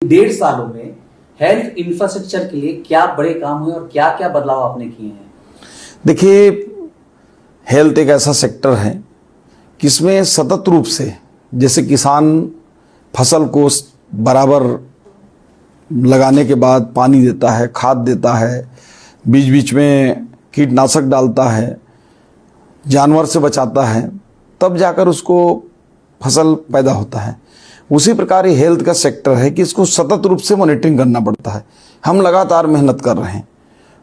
इन 1.5 सालों में health infrastructure के लिए क्या बड़े काम हुए और क्या क्या बदलाव आपने किए हैं? देखिए, हेल्थ एक ऐसा सेक्टर है कि इसमें सतत रूप से, जैसे किसान फसल को बराबर लगाने के बाद पानी देता है, खाद देता है, बीच बीच में कीटनाशक डालता है, जानवर से बचाता है, तब जाकर उसको फसल पैदा होता है। उसी प्रकार ये हेल्थ का सेक्टर है कि इसको सतत रूप से मॉनिटरिंग करना पड़ता है। हम लगातार मेहनत कर रहे हैं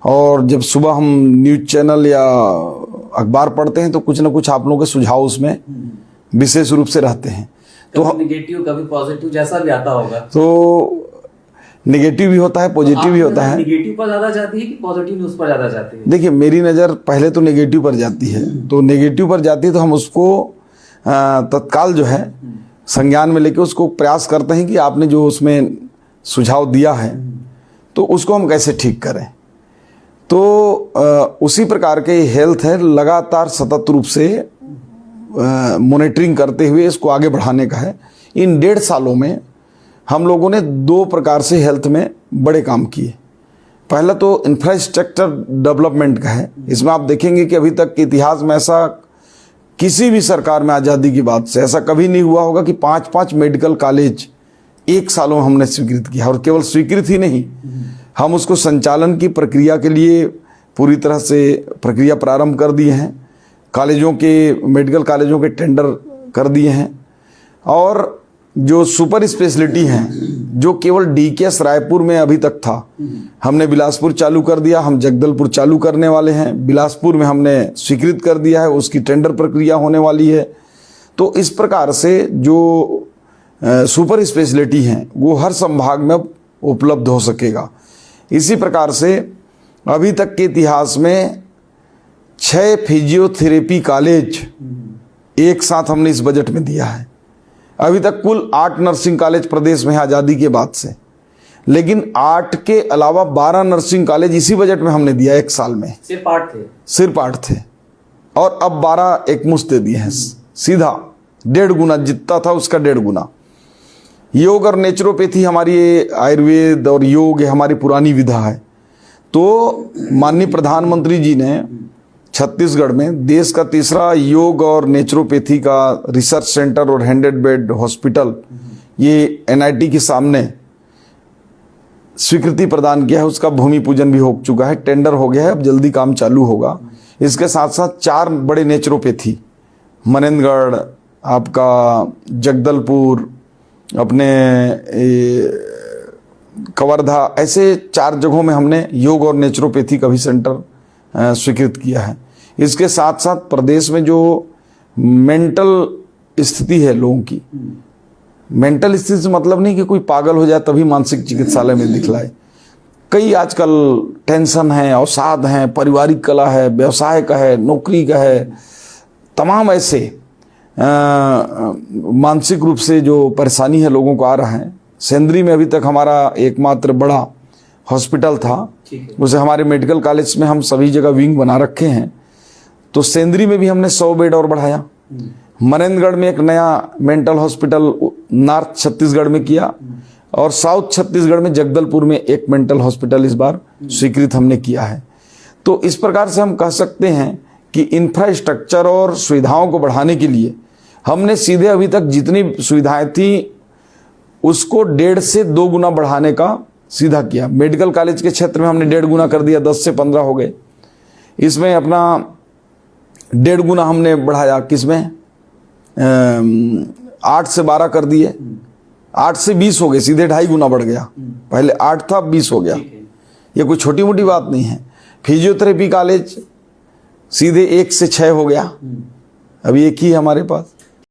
और जब सुबह हम न्यूज चैनल या अखबार पढ़ते हैं तो कुछ ना कुछ आप लोगों के सुझाव उसमें विशेष रूप से रहते हैं। तो नेगेटिव कभी पॉजिटिव जैसा भी आता होगा, तो नेगेटिव भी होता है, पॉजिटिव भी होता है। नेगेटिव पर ज्यादा जाती है कि पॉजिटिव न्यूज पर ज्यादा जाती है? देखिए, मेरी नज़र पहले तो नेगेटिव पर जाती है, तो नेगेटिव पर जाती है तो हम उसको तत्काल जो है संज्ञान में लेके उसको प्रयास करते हैं कि आपने जो उसमें सुझाव दिया है तो उसको हम कैसे ठीक करें। तो उसी प्रकार के हेल्थ है, लगातार सतत रूप से मॉनिटरिंग करते हुए इसको आगे बढ़ाने का है। इन 1.5 सालों में हम लोगों ने 2 प्रकार से हेल्थ में बड़े काम किए। पहला तो इंफ्रास्ट्रक्चर डेवलपमेंट का है। इसमें आप देखेंगे कि अभी तक के इतिहास में ऐसा किसी भी सरकार में आज़ादी की बात से ऐसा कभी नहीं हुआ होगा कि 5-5 मेडिकल कॉलेज 1 साल में हमने स्वीकृत किया। और केवल स्वीकृत ही नहीं, हम उसको संचालन की प्रक्रिया के लिए पूरी तरह से प्रक्रिया प्रारंभ कर दिए हैं। कॉलेजों के, मेडिकल कॉलेजों के टेंडर कर दिए हैं। और जो सुपर स्पेशलिटी हैं, जो केवल डीकेएस रायपुर में अभी तक था, हमने बिलासपुर चालू कर दिया, हम जगदलपुर चालू करने वाले हैं। बिलासपुर में हमने स्वीकृत कर दिया है, उसकी टेंडर प्रक्रिया होने वाली है। तो इस प्रकार से जो सुपर स्पेशलिटी हैं वो हर संभाग में उपलब्ध हो सकेगा। इसी प्रकार से अभी तक के इतिहास में 6 फिजियोथेरेपी कॉलेज एक साथ हमने इस बजट में दिया है। अभी तक कुल 8 नर्सिंग कॉलेज प्रदेश में है आज़ादी के बाद से, लेकिन 8 के अलावा 12 नर्सिंग कॉलेज इसी बजट में हमने दिया 1 साल में। सिर्फ 8 थे? सिर्फ 8 थे और अब 12 एक मुश्त दे दिए हैं, सीधा 1.5 गुना, जितना था उसका 1.5 गुना। योग और नेचुरोपैथी, हमारी आयुर्वेद और योग हमारी पुरानी विधा है। तो माननीय प्रधानमंत्री जी ने छत्तीसगढ़ में देश का 3रा योग और नेचुरोपैथी का रिसर्च सेंटर और 100 बेड हॉस्पिटल ये NIT के सामने स्वीकृति प्रदान किया है। उसका भूमि पूजन भी हो चुका है, टेंडर हो गया है, अब जल्दी काम चालू होगा। इसके साथ साथ 4 बड़े नेचुरोपैथी, मनेंद्रगढ़, आपका जगदलपुर, अपने कवर्धा, ऐसे 4 जगहों में हमने योग और नेचुरोपैथी का भी सेंटर स्वीकृत किया है। इसके साथ साथ प्रदेश में जो मेंटल स्थिति है लोगों की, मेंटल स्थिति से मतलब नहीं कि कोई पागल हो जाए तभी मानसिक चिकित्सालय में दिखलाए। कई आजकल टेंशन है, अवसाद हैं, पारिवारिक कला है, व्यवसाय का है, नौकरी का है, तमाम ऐसे मानसिक रूप से जो परेशानी है लोगों को आ रहा है। सेंद्री में अभी तक हमारा एकमात्र बड़ा हॉस्पिटल था, उसे हमारे मेडिकल कॉलेज में हम सभी जगह विंग बना रखे हैं। तो सेंद्री में भी हमने 100 बेड और बढ़ाया। मनेंद्रगढ़ में एक नया मेंटल हॉस्पिटल नॉर्थ छत्तीसगढ़ में किया और साउथ छत्तीसगढ़ में जगदलपुर में एक मेंटल हॉस्पिटल इस बार स्वीकृत हमने किया है। तो इस प्रकार से हम कह सकते हैं कि इंफ्रास्ट्रक्चर और सुविधाओं को बढ़ाने के लिए हमने सीधे अभी तक जितनी सुविधाएं थी उसको 1.5 से 2 गुना बढ़ाने का सीधा किया। मेडिकल कॉलेज के क्षेत्र में हमने 1.5 गुना कर दिया, 10 से 15 हो गए। इसमें अपना 1.5 गुना हमने बढ़ाया, किसमें 8 से 12 कर दिए, 8 से 20 हो गए, सीधे 2.5 गुना बढ़ गया। पहले 8 था, 20 हो गया। ये कोई छोटी मोटी बात नहीं है। फिजियोथेरेपी कॉलेज सीधे 1 से 6 हो गया, अभी 1 ही हमारे पास।